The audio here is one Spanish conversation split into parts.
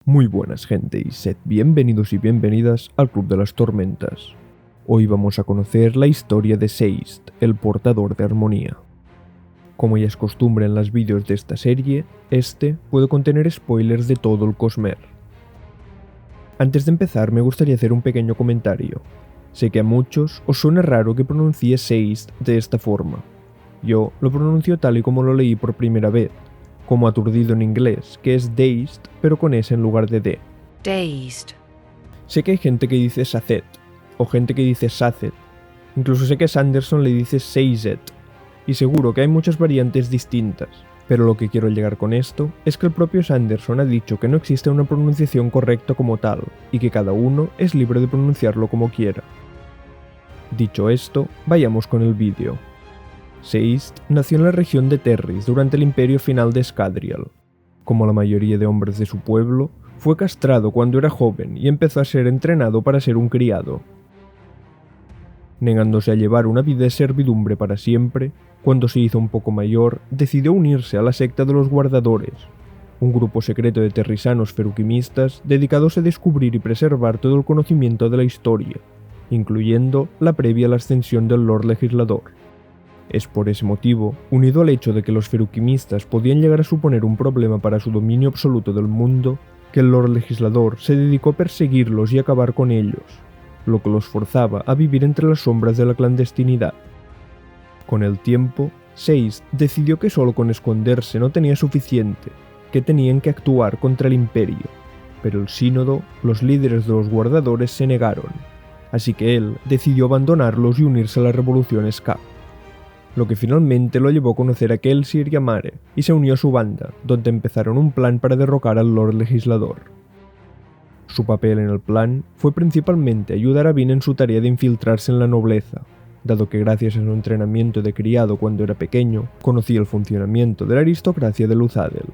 Muy buenas gente y sed bienvenidos y bienvenidas al Club de las Tormentas. Hoy vamos a conocer la historia de Seist, el portador de armonía. Como ya es costumbre en los vídeos de esta serie, este puede contener spoilers de todo el Cosmere. Antes de empezar me gustaría hacer un pequeño comentario. Sé que a muchos os suena raro que pronuncie Seist de esta forma. Yo lo pronuncio tal y como lo leí por primera vez, como aturdido en inglés, que es dazed, pero con S en lugar de D. Dazed. Sé que hay gente que dice Sacet, o gente que dice Sacet, incluso sé que Sanderson le dice Seizet, y seguro que hay muchas variantes distintas, pero lo que quiero llegar con esto es que el propio Sanderson ha dicho que no existe una pronunciación correcta como tal, y que cada uno es libre de pronunciarlo como quiera. Dicho esto, vayamos con el vídeo. Seist nació en la región de Terris durante el imperio final de Scadrial. Como la mayoría de hombres de su pueblo, fue castrado cuando era joven y empezó a ser entrenado para ser un criado. Negándose a llevar una vida de servidumbre para siempre, cuando se hizo un poco mayor, decidió unirse a la secta de los Guardadores, un grupo secreto de terrisanos feruquimistas dedicados a descubrir y preservar todo el conocimiento de la historia, incluyendo la previa a la ascensión del Lord Legislador. Es por ese motivo, unido al hecho de que los feruquimistas podían llegar a suponer un problema para su dominio absoluto del mundo, que el Lord Legislador se dedicó a perseguirlos y acabar con ellos, lo que los forzaba a vivir entre las sombras de la clandestinidad. Con el tiempo, Seist decidió que solo con esconderse no tenía suficiente, que tenían que actuar contra el Imperio, pero el Sínodo, los líderes de los Guardadores se negaron, así que él decidió abandonarlos y unirse a la Revolución Ska. Lo que finalmente lo llevó a conocer a Kelsier y a Mare, y se unió a su banda, donde empezaron un plan para derrocar al Lord Legislador. Su papel en el plan fue principalmente ayudar a Vin en su tarea de infiltrarse en la nobleza, dado que gracias a su entrenamiento de criado cuando era pequeño, conocía el funcionamiento de la aristocracia de Luthadel.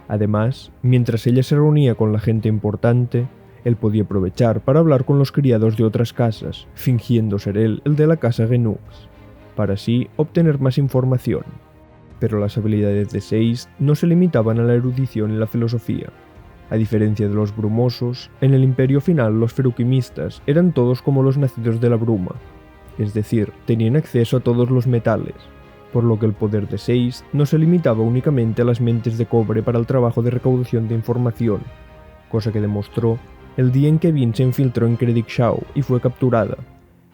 Además, mientras ella se reunía con la gente importante, él podía aprovechar para hablar con los criados de otras casas, fingiendo ser él el de la casa Genux, para así obtener más información. Pero las habilidades de Seist no se limitaban a la erudición y la filosofía. A diferencia de los brumosos, en el Imperio Final los feruquimistas eran todos como los nacidos de la bruma, es decir, tenían acceso a todos los metales, por lo que el poder de Seist no se limitaba únicamente a las mentes de cobre para el trabajo de recaudación de información, cosa que demostró el día en que Vin se infiltró en Kredic-Shau y fue capturada,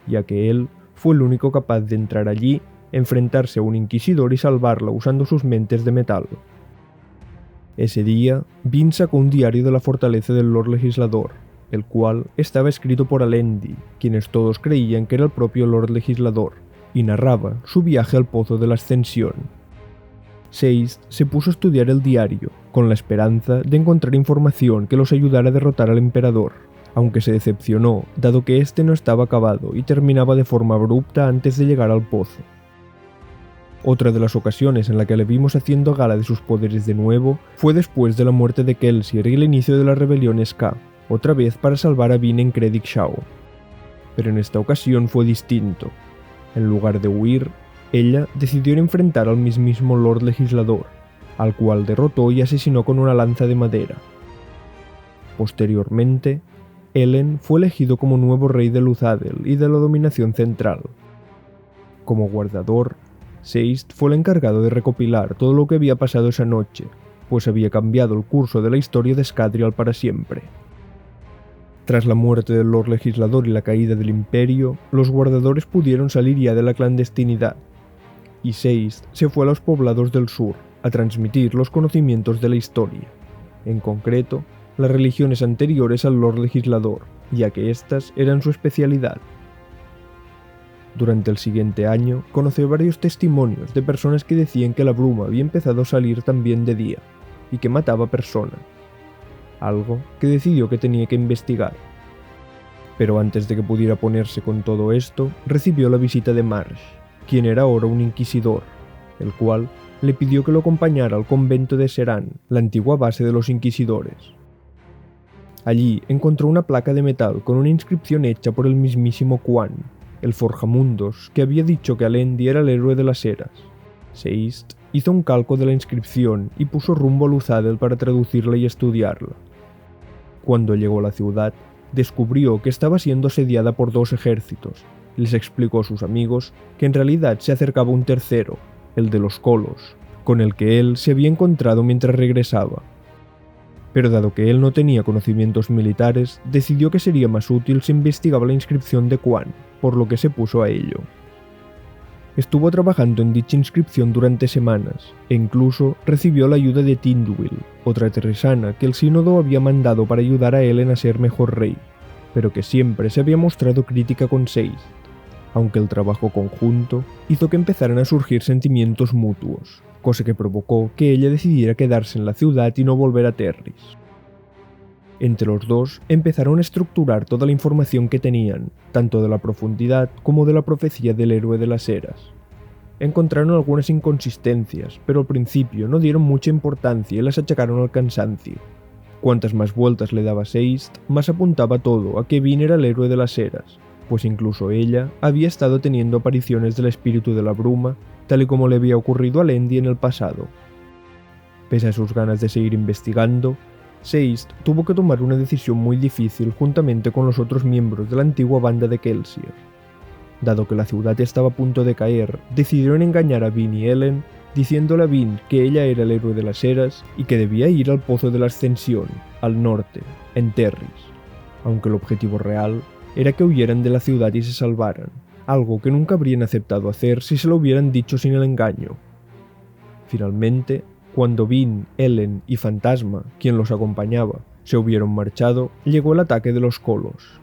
ya que él fue el único capaz de entrar allí, enfrentarse a un inquisidor y salvarla usando sus mentes de metal. Ese día, Vin sacó un diario de la fortaleza del Lord Legislador, el cual estaba escrito por Alendi, quienes todos creían que era el propio Lord Legislador, y narraba su viaje al Pozo de la Ascensión. Seist se puso a estudiar el diario, con la esperanza de encontrar información que los ayudara a derrotar al emperador, aunque se decepcionó, dado que este no estaba acabado y terminaba de forma abrupta antes de llegar al pozo. Otra de las ocasiones en la que le vimos haciendo gala de sus poderes de nuevo fue después de la muerte de Kelsier y el inicio de la rebelión Ska, otra vez para salvar a Vin en Kredic-Shau. Pero en esta ocasión fue distinto. En lugar de huir, ella decidió enfrentar al mismísimo Lord Legislador, al cual derrotó y asesinó con una lanza de madera. Posteriormente, Elen fue elegido como nuevo rey de Luthadel y de la dominación central. Como guardador, Seist fue el encargado de recopilar todo lo que había pasado esa noche, pues había cambiado el curso de la historia de Scadrial para siempre. Tras la muerte del Lord Legislador y la caída del Imperio, los guardadores pudieron salir ya de la clandestinidad, y Seist se fue a los poblados del sur, a transmitir los conocimientos de la historia, en concreto, las religiones anteriores al Lord Legislador, ya que éstas eran su especialidad. Durante el siguiente año, conoció varios testimonios de personas que decían que la bruma había empezado a salir también de día, y que mataba personas, algo que decidió que tenía que investigar. Pero antes de que pudiera ponerse con todo esto, recibió la visita de Marsh, quien era ahora un inquisidor, el cual le pidió que lo acompañara al convento de Seran, la antigua base de los inquisidores. Allí encontró una placa de metal con una inscripción hecha por el mismísimo Quan, el forjamundos que había dicho que Alendi era el héroe de las eras. Seist hizo un calco de la inscripción y puso rumbo a Luthadel para traducirla y estudiarla. Cuando llegó a la ciudad, descubrió que estaba siendo asediada por 2 ejércitos. Les explicó a sus amigos que en realidad se acercaba un tercero, el de los Colos, con el que él se había encontrado mientras regresaba. Pero dado que él no tenía conocimientos militares, decidió que sería más útil si investigaba la inscripción de Quan, por lo que se puso a ello. Estuvo trabajando en dicha inscripción durante semanas, e incluso recibió la ayuda de Tindwyl, otra terrisana que el sínodo había mandado para ayudar a Ellen a ser mejor rey, pero que siempre se había mostrado crítica con Seist, aunque el trabajo conjunto hizo que empezaran a surgir sentimientos mutuos, cosa que provocó que ella decidiera quedarse en la ciudad y no volver a Terris. Entre los dos empezaron a estructurar toda la información que tenían, tanto de la profundidad como de la profecía del héroe de las eras. Encontraron algunas inconsistencias, pero al principio no dieron mucha importancia y las achacaron al cansancio. Cuantas más vueltas le daba Seist, más apuntaba todo a que Vin era el héroe de las eras, pues incluso ella había estado teniendo apariciones del espíritu de la bruma, tal y como le había ocurrido a Lendi en el pasado. Pese a sus ganas de seguir investigando, Seist tuvo que tomar una decisión muy difícil juntamente con los otros miembros de la antigua banda de Kelsier. Dado que la ciudad estaba a punto de caer, decidieron engañar a Vin y Ellen, diciéndole a Vin que ella era el héroe de las eras y que debía ir al Pozo de la Ascensión, al norte, en Terris, aunque el objetivo real era que huyeran de la ciudad y se salvaran, algo que nunca habrían aceptado hacer si se lo hubieran dicho sin el engaño. Finalmente, cuando Vin, Ellen y Fantasma, quien los acompañaba, se hubieron marchado, llegó el ataque de los Colos.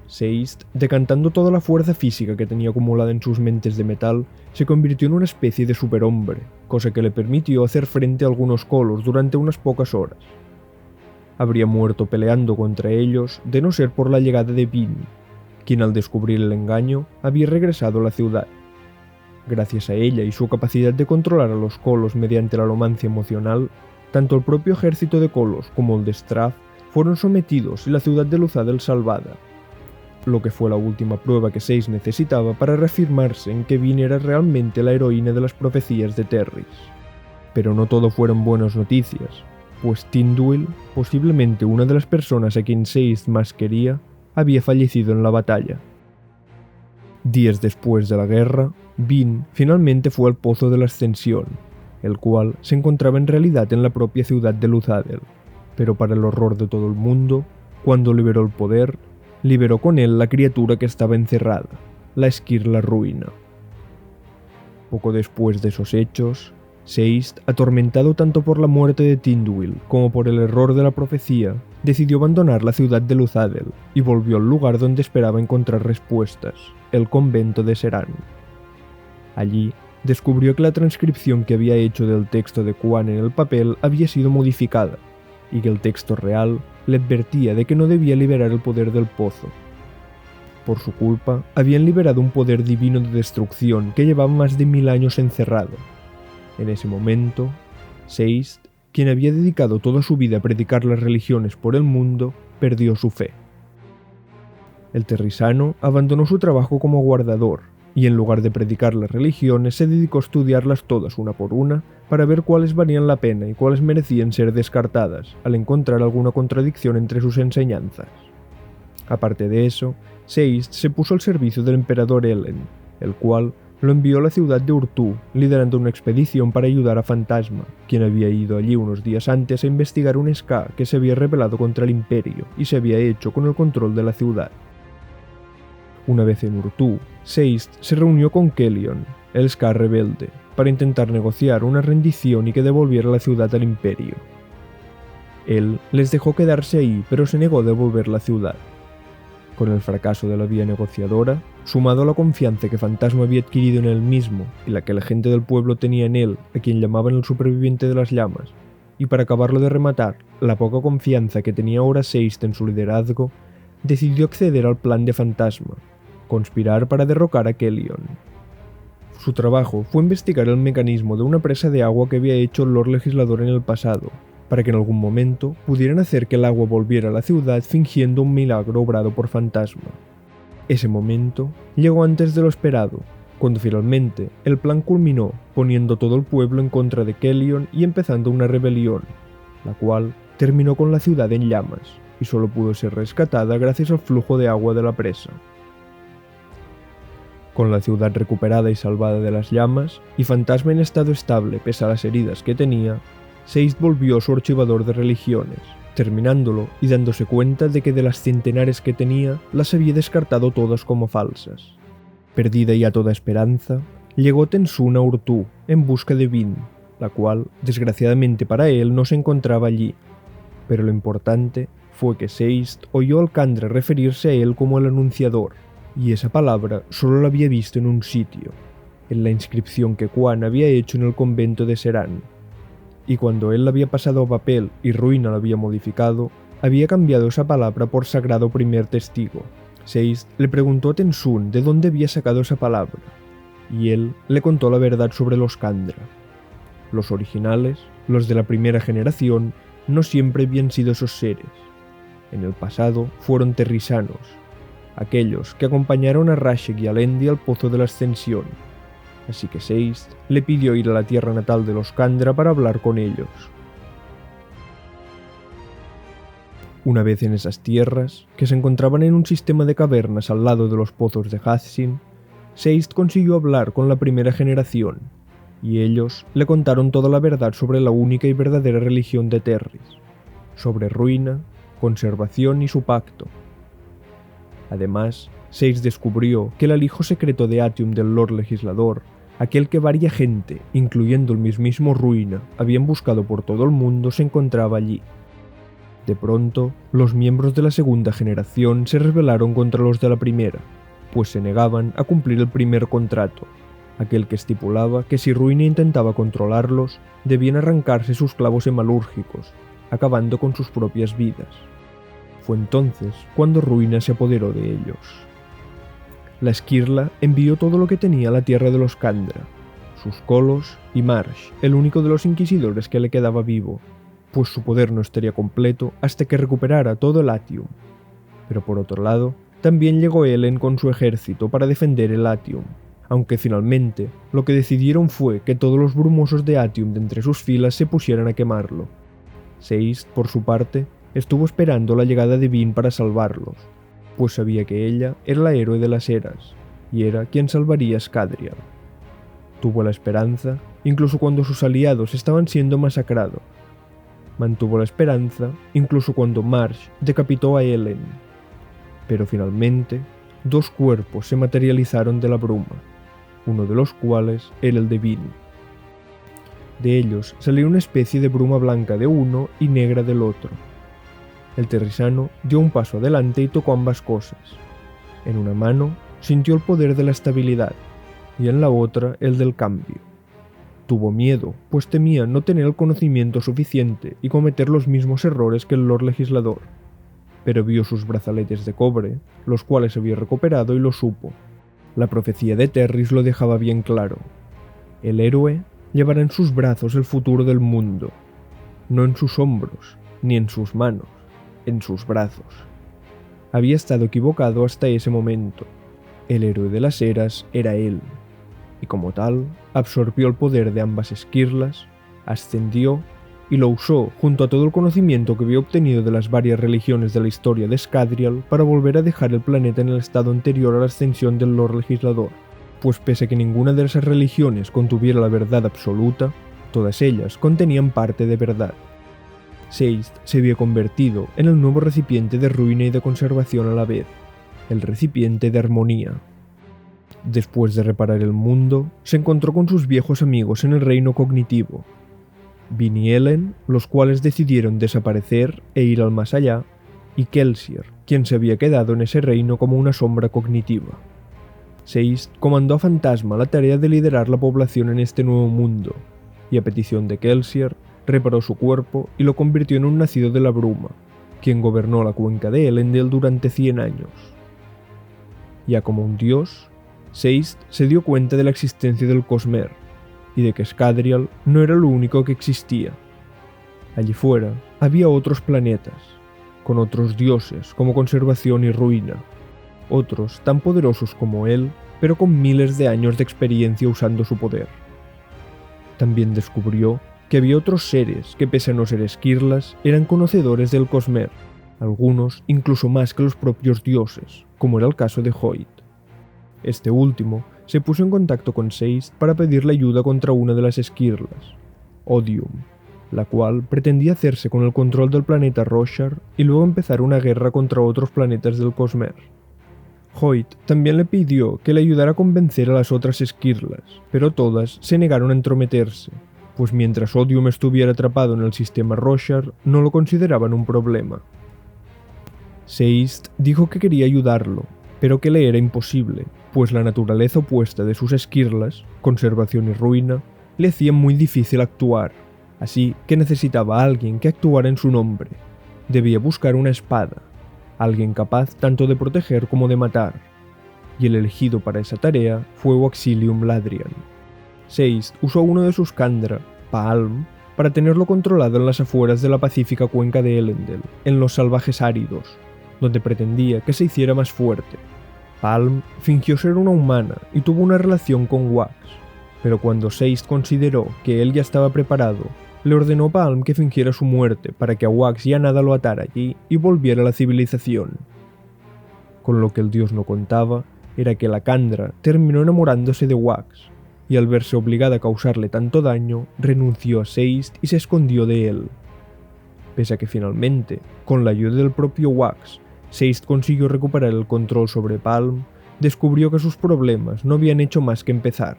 Seist, decantando toda la fuerza física que tenía acumulada en sus mentes de metal, se convirtió en una especie de superhombre, cosa que le permitió hacer frente a algunos Colos durante unas pocas horas. Habría muerto peleando contra ellos de no ser por la llegada de Vin, quien al descubrir el engaño había regresado a la ciudad. Gracias a ella y su capacidad de controlar a los Colos mediante la alomancia emocional, tanto el propio ejército de Colos como el de Strath fueron sometidos y la ciudad de Luthadel salvada, lo que fue la última prueba que Seist necesitaba para reafirmarse en que Vin era realmente la heroína de las profecías de Terris. Pero no todo fueron buenas noticias, pues Tindwyl, posiblemente una de las personas a quien Seist más quería, había fallecido en la batalla. Días después de la guerra, Vin finalmente fue al Pozo de la Ascensión, el cual se encontraba en realidad en la propia ciudad de Luthadel, pero para el horror de todo el mundo, cuando liberó el poder, liberó con él la criatura que estaba encerrada, la Esquirla Ruina. Poco después de esos hechos, Seist, atormentado tanto por la muerte de Tindwyl como por el error de la profecía, decidió abandonar la ciudad de Luthadel y volvió al lugar donde esperaba encontrar respuestas, el convento de Seran. Allí, descubrió que la transcripción que había hecho del texto de Quan en el papel había sido modificada, y que el texto real le advertía de que no debía liberar el poder del pozo. Por su culpa, habían liberado un poder divino de destrucción que llevaba más de 1000 años encerrado. En ese momento, Seist, quien había dedicado toda su vida a predicar las religiones por el mundo, perdió su fe. El terrisano abandonó su trabajo como guardador, y en lugar de predicar las religiones se dedicó a estudiarlas todas una por una para ver cuáles valían la pena y cuáles merecían ser descartadas, al encontrar alguna contradicción entre sus enseñanzas. Aparte de eso, Seist se puso al servicio del emperador Ellen, el cual lo envió a la ciudad de Urtú, liderando una expedición para ayudar a Fantasma, quien había ido allí unos días antes a investigar un Ska que se había rebelado contra el Imperio y se había hecho con el control de la ciudad. Una vez en Urtú, Seist se reunió con Kellion, el Ska rebelde, para intentar negociar una rendición y que devolviera la ciudad al Imperio. Él les dejó quedarse ahí, pero se negó a devolver la ciudad. Con el fracaso de la vía negociadora, sumado a la confianza que Fantasma había adquirido en él mismo y la que la gente del pueblo tenía en él, a quien llamaban el superviviente de las llamas, y para acabarlo de rematar, la poca confianza que tenía ahora Seist en su liderazgo, decidió acceder al plan de Fantasma, conspirar para derrocar a Kellion. Su trabajo fue investigar el mecanismo de una presa de agua que había hecho el Lord Legislador en el pasado, para que en algún momento pudieran hacer que el agua volviera a la ciudad fingiendo un milagro obrado por Fantasma. Ese momento llegó antes de lo esperado, cuando finalmente el plan culminó poniendo todo el pueblo en contra de Kellion y empezando una rebelión, la cual terminó con la ciudad en llamas, y solo pudo ser rescatada gracias al flujo de agua de la presa. Con la ciudad recuperada y salvada de las llamas, y Fantasma en estado estable pese a las heridas que tenía, Seist volvió a su archivador de religiones, terminándolo y dándose cuenta de que de las centenares que tenía, las había descartado todas como falsas. Perdida ya toda esperanza, llegó Tensun a Urtú en busca de Vin, la cual, desgraciadamente para él, no se encontraba allí. Pero lo importante fue que Seist oyó al Kandra referirse a él como el Anunciador, y esa palabra solo la había visto en un sitio, en la inscripción que Quan había hecho en el convento de Seran. Y cuando él la había pasado a papel y Ruina la había modificado, había cambiado esa palabra por Sagrado Primer Testigo. Seist le preguntó a Tensun de dónde había sacado esa palabra, y él le contó la verdad sobre los Kandra. Los originales, los de la primera generación, no siempre habían sido esos seres. En el pasado fueron terrisanos, aquellos que acompañaron a Rashek y a Lendi al Pozo de la Ascensión. Así que Seist le pidió ir a la tierra natal de los Kandra para hablar con ellos. Una vez en esas tierras, que se encontraban en un sistema de cavernas al lado de los pozos de Hathsin, Seist consiguió hablar con la primera generación, y ellos le contaron toda la verdad sobre la única y verdadera religión de Terris, sobre Ruina, conservación y su pacto. Además, Seist descubrió que el alijo secreto de Atium del Lord Legislador, aquel que varia gente, incluyendo el mismísimo Ruina, habían buscado por todo el mundo, se encontraba allí. De pronto, los miembros de la segunda generación se rebelaron contra los de la primera, pues se negaban a cumplir el primer contrato, aquel que estipulaba que si Ruina intentaba controlarlos, debían arrancarse sus clavos hemalúrgicos, acabando con sus propias vidas. Fue entonces cuando Ruina se apoderó de ellos. La Esquirla envió todo lo que tenía a la tierra de los Kandra, sus colos y Marsh, el único de los inquisidores que le quedaba vivo, pues su poder no estaría completo hasta que recuperara todo el Atium. Pero por otro lado, también llegó Elen con su ejército para defender el Atium, aunque finalmente lo que decidieron fue que todos los brumosos de Atium de entre sus filas se pusieran a quemarlo. Seist, por su parte, estuvo esperando la llegada de Vin para salvarlos, pues sabía que ella era la héroe de las eras, y era quien salvaría a Scadrial. Tuvo la esperanza, incluso cuando sus aliados estaban siendo masacrados. Mantuvo la esperanza, incluso cuando Marsh decapitó a Elen. Pero finalmente, dos cuerpos se materializaron de la bruma, uno de los cuales era el de Vin. De ellos salió una especie de bruma blanca de uno y negra del otro. El terrisano dio un paso adelante y tocó ambas cosas. En una mano sintió el poder de la estabilidad y en la otra el del cambio. Tuvo miedo, pues temía no tener el conocimiento suficiente y cometer los mismos errores que el Lord Legislador, pero vio sus brazaletes de cobre, los cuales había recuperado y lo supo. La profecía de Terris lo dejaba bien claro. El héroe llevará en sus brazos el futuro del mundo, no en sus hombros, ni en sus manos, en sus brazos. Había estado equivocado hasta ese momento. El héroe de las eras era él, y como tal, absorbió el poder de ambas esquirlas, ascendió y lo usó junto a todo el conocimiento que había obtenido de las varias religiones de la historia de Scadrial para volver a dejar el planeta en el estado anterior a la ascensión del Lord Legislador, pues pese a que ninguna de esas religiones contuviera la verdad absoluta, todas ellas contenían parte de verdad. Seist se había convertido en el nuevo recipiente de ruina y de conservación a la vez, el recipiente de armonía. Después de reparar el mundo, se encontró con sus viejos amigos en el reino cognitivo, Vin y Elen, los cuales decidieron desaparecer e ir al más allá, y Kelsier, quien se había quedado en ese reino como una sombra cognitiva. Seist comandó a Fantasma la tarea de liderar la población en este nuevo mundo, y a petición de Kelsier, reparó su cuerpo y lo convirtió en un nacido de la bruma, quien gobernó la cuenca de Elendil durante 100 años. Ya como un dios, Seist se dio cuenta de la existencia del Cosmer, y de que Scadrial no era lo único que existía. Allí fuera había otros planetas, con otros dioses como conservación y ruina, otros tan poderosos como él, pero con miles de años de experiencia usando su poder. También descubrió que había otros seres que, pese a no ser esquirlas, eran conocedores del Cosmer, algunos incluso más que los propios dioses, como era el caso de Hoyt. Este último se puso en contacto con Seist para pedirle ayuda contra una de las esquirlas, Odium, la cual pretendía hacerse con el control del planeta Roshar y luego empezar una guerra contra otros planetas del Cosmere. Hoyt también le pidió que le ayudara a convencer a las otras esquirlas, pero todas se negaron a entrometerse, pues mientras Odium estuviera atrapado en el sistema Roshar no lo consideraban un problema. Seist dijo que quería ayudarlo, pero que le era imposible, pues la naturaleza opuesta de sus esquirlas, conservación y ruina, le hacían muy difícil actuar, así que necesitaba a alguien que actuara en su nombre. Debía buscar una espada, alguien capaz tanto de proteger como de matar, y el elegido para esa tarea fue Waxilium Ladrian. Seist usó uno de sus Kandra, Paalm, para tenerlo controlado en las afueras de la pacífica cuenca de Elendel, en los salvajes áridos, donde pretendía que se hiciera más fuerte. Paalm fingió ser una humana y tuvo una relación con Wax, pero cuando Seist consideró que él ya estaba preparado, le ordenó a Paalm que fingiera su muerte para que a Wax ya nada lo atara allí y volviera a la civilización. Con lo que el dios no contaba era que la Kandra terminó enamorándose de Wax, y al verse obligada a causarle tanto daño, renunció a Seist y se escondió de él. Pese a que finalmente, con la ayuda del propio Wax, Seist consiguió recuperar el control sobre Paalm, descubrió que sus problemas no habían hecho más que empezar.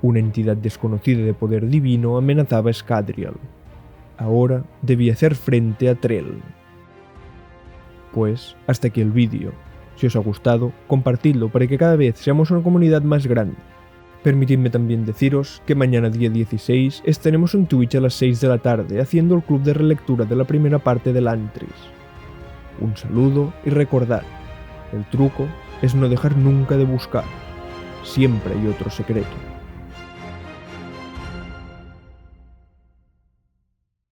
Una entidad desconocida de poder divino amenazaba a Scadrial. Ahora debía hacer frente a Trell. Pues hasta aquí el vídeo. Si os ha gustado, compartidlo para que cada vez seamos una comunidad más grande. Permitidme también deciros que mañana día 16 estaremos en Twitch a las 6 de la tarde haciendo el club de relectura de la primera parte del Antris. Un saludo y recordad, el truco es no dejar nunca de buscar. Siempre hay otro secreto.